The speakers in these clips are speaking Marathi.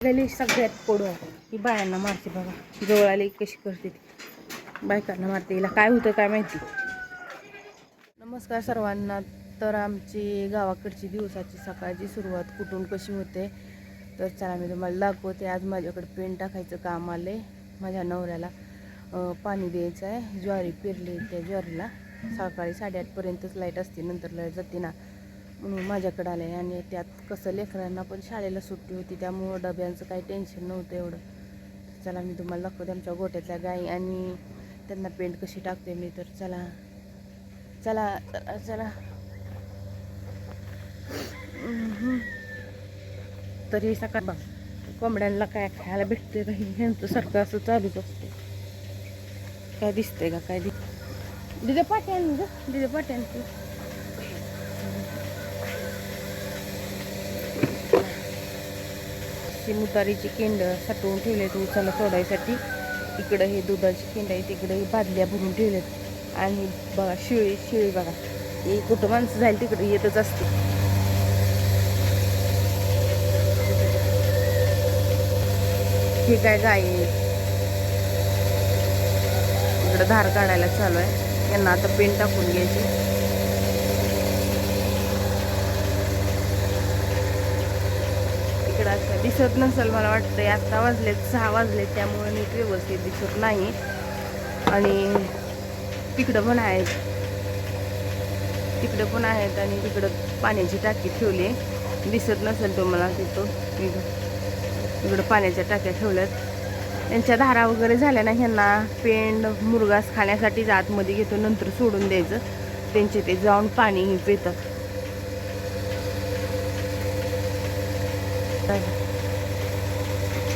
गेली सगळ्यात पुढं ही बायांना मारते बघा. जवळ आली कशी करते ती बायकांना मारते. हिला काय होतं काय माहिती. नमस्कार सर्वांना. तर आमची गावाकडची दिवसाची सकाळची सुरुवात कुठून कशी होते तर चला मी तुम्हाला दाखवते. आज माझ्याकडे पेंट टाकायचं काम आले. माझ्या नवऱ्याला पाणी द्यायचं आहे. ज्वारी पेरली. त्या ज्वारीला सकाळी 8:30पर्यंतच लाईट असते, नंतर लाईट जाते ना, म्हणून माझ्याकडे आले. आणि त्यात कसं लेकरांना पण शाळेला सुट्टी होती, त्यामुळं डब्यांचं काही टेन्शन नव्हतं एवढं. चला मी तुम्हाला दाखवते आमच्या गोठ्यातल्या गाई आणि त्यांना पेंट कशी टाकते मी. तर चला चला चला चला. तरी सकाळ बघ कोंबड्यांना काय खायला भेटते का ह्यांचं सारखं असं चालूच असते. काय दिसतंय का काय दिदे पाट्यान ग दिदे पाट्यान मुतारीची केंड साठवून ठेवलेत उसाला सोडायसाठी. इकडं हे दुधाची केंड आहे, तिकडे बादल्या भरून ठेवलेत. आणि बघा शिळी बघा, ही कुठं माणसं जाईल तिकडे येतच असते. हे काय गाय इकडं धार काढायला चालू आहे. यांना आता पेंट टाकून घ्यायची. इकडं असं दिसत नसेल मला वाटतं. आता वाजलेत 6 वाजलेत, त्यामुळे नीट व्यवस्थित दिसत नाही. आणि तिकडं पण आहेत, आणि तिकडं पाण्याची टाकी ठेवली. दिसत नसेल तुम्हाला तिथं. इकडं पाण्याच्या टाक्या ठेवल्यात. त्यांच्या धारा वगैरे झाल्या ना, ह्यांना पेंड मुरगास खाण्यासाठी आतमध्ये घेतो, नंतर सोडून द्यायचं. त्यांचे ते जाऊन पाणी पितात.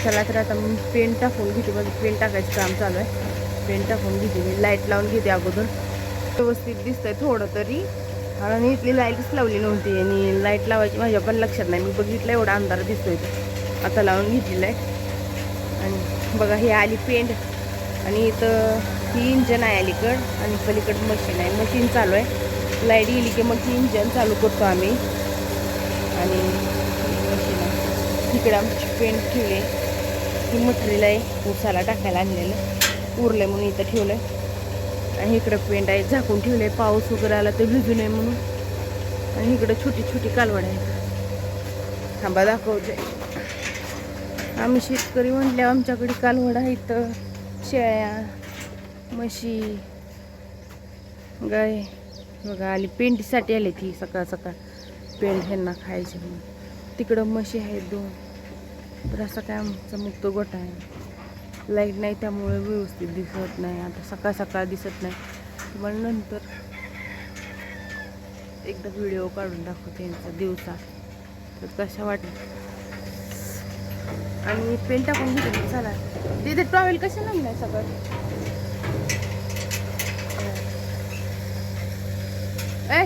चला तर आता मी पेंट टाकून घेते. माझं पेंट टाकायचं काम चालू आहे. पेंट टाकून घेते मी. लाईट लावून घेते अगोदर. व्यवस्थित दिसतंय थोडं तरी, आणि इथली लाईटच लावली नव्हती आणि लाईट लावायची माझ्या पण लक्षात नाही. मी बघितलं एवढा अंधार दिसतोय तर आता लावून घेतलेलं आहे. आणि बघा हे आली पेंट, आणि इथं ही इंजन आहे अलीकड, आणि पलीकडं मशीन आहे. मशीन चालू आहे. लाईट गेली की मग ही इंजन चालू करतो आम्ही. आणि मशीन आहे तिकडे आमची पेंट ठेवले. ही मटेरियल आहे उसाला टाकायला आणलेलं, उरले म्हणून इथं ठेवलं आहे. आणि इकडं पेंट आहे झाकून ठेवले, पाऊस वगैरे आला तर भिजू नये म्हणून. आणि इकडं छोटी छोटी कालवड आहे. थांबा दाखवते. आम्ही शेतकरी म्हटल्यावर आमच्याकडे कालवड आहे. इथं शेळ्या, म्हशी, गाय बघा आली. पेंटीसाठी आली ती सकाळ सकाळ पेंट ह्यांना खायचे म्हणून. तिकडं म्हशी आहेत 2. तर असं काय आमचा मुक्त गोठा आहे. लाईट नाही त्यामुळे व्यवस्थित दिसत नाही. आता सकाळ सकाळ दिसत नाही. तुम्हाला नंतर एकदा व्हिडिओ काढून दाखवते यांचा दिवसा, तर कशा वाटत. आणि पेंट टाकून घेते. चला तिथे ट्रॅव्हल कशा नाही सगळं. ए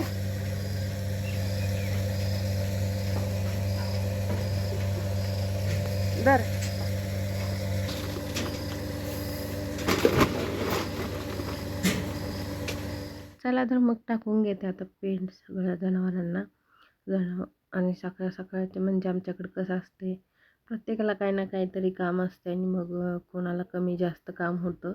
दर चला तर मग टाकून घेते आता पेंट सगळ्या जनावरांना. आणि सकाळ सकाळचे म्हणजे आमच्याकडे कसं असते, प्रत्येकाला काही ना काहीतरी काम असते. आणि मग कोणाला कमी जास्त काम होतं.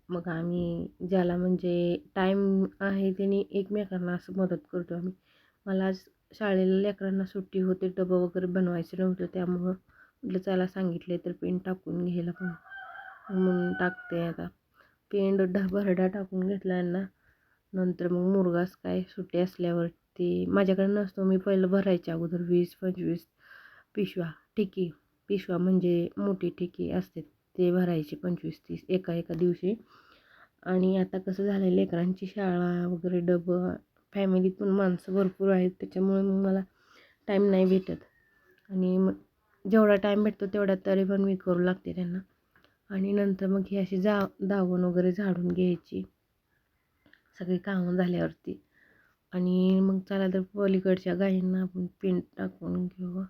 मग आम्ही ज्याला म्हणजे टाईम आहे त्यांनी एकमेकांना असं मदत करतो आम्ही. मला आज शाळेला लेकरांना सुट्टी होते, डबं वगैरे बनवायचं नव्हतं, त्यामुळं म्हटलं चला सांगितले तर पेंट टाकून घ्यायला पण म्हणून टाकते. आता पेंट भरडा टाकून घेतला यांना. नंतर मग मुरघास काय सुट्टी असल्यावरती माझ्याकडे नसतो. मी पहिलं भरायच्या अगोदर 20-25 पिशव्या पिशव्या म्हणजे मोठी ठिकी असते ते भरायचे 25-30 एका दिवशी. आणि आता कसं झालं लेकरांची शाळा वगैरे डबं, फॅमिलीत पण माणसं भरपूर आहेत, त्याच्यामुळे मग मला टाईम नाही भेटत. आणि मग जेवढा टाईम भेटतो तेवढा तरी पण मी करू लागते त्यांना. आणि नंतर मग ही अशी दावण वगैरे झाडून घ्यायची सगळी कामं झाल्यावरती. आणि मग चला तर पलीकडच्या गायींना आपण पेंट टाकून घेऊ.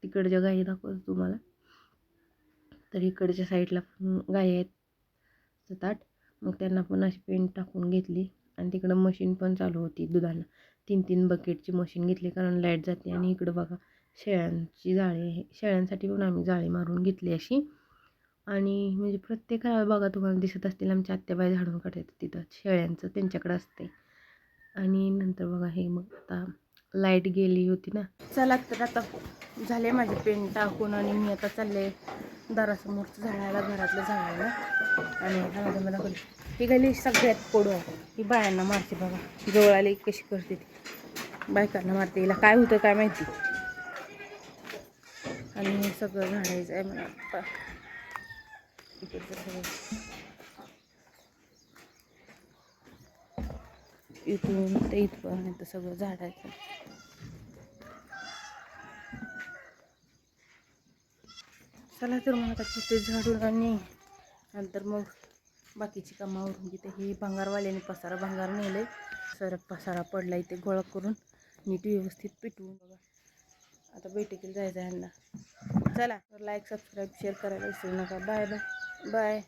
तिकडच्या गायी दाखवतो तुम्हाला. तर इकडच्या साईडला पण गायी आहेत 7-8. मग त्यांना पण अशी पेंट टाकून घेतली. आणि तिकडं मशीन पण चालू होती दुधाला. 3-3 बकेटची मशीन घेतली कारण लाईट जाते. आणि इकडं बघा शेळ्यांची जाळी आहे. शेळ्यांसाठी पण आम्ही जाळी मारून घेतली अशी. आणि म्हणजे प्रत्येकाला बघा तुम्हाला दिसत असतील आमच्या आत्याबाई झाडून काढतात तिथं शेळ्यांचं त्यांच्याकडे असते. आणि नंतर बघा हे मग आता लाईट गेली होती ना. चला तर आता झाले माझे पेन टाकून आणि मी आता चालले दारासमोरचं झाडायला, घरातलं झाडायला. आणि मला ही गली सगळ्यात कोडू आहे. ही बायांना मारते बघा, जवळ आली कशी करते ती, बायकांना मारते. हिला काय होतं काय माहिती. आणि हे सगळं झाडायचं आहे मला आता. इथून ते इथपर्यंत सगळं झाडायचं. चला तर मग आता तिथे झाडून आणि नंतर मग बाकीची कामावरून घेते. हे भंगारवाल्याने भंगार नेले, सरक पसारा पडला इथे गोळा करून नीट व्यवस्थित पिटवून. बघा आता बैठकीला जायचं आहे यांना. चला तर लाईक सबस्क्राईब शेअर करायला विसरू नका. Bye bye bye.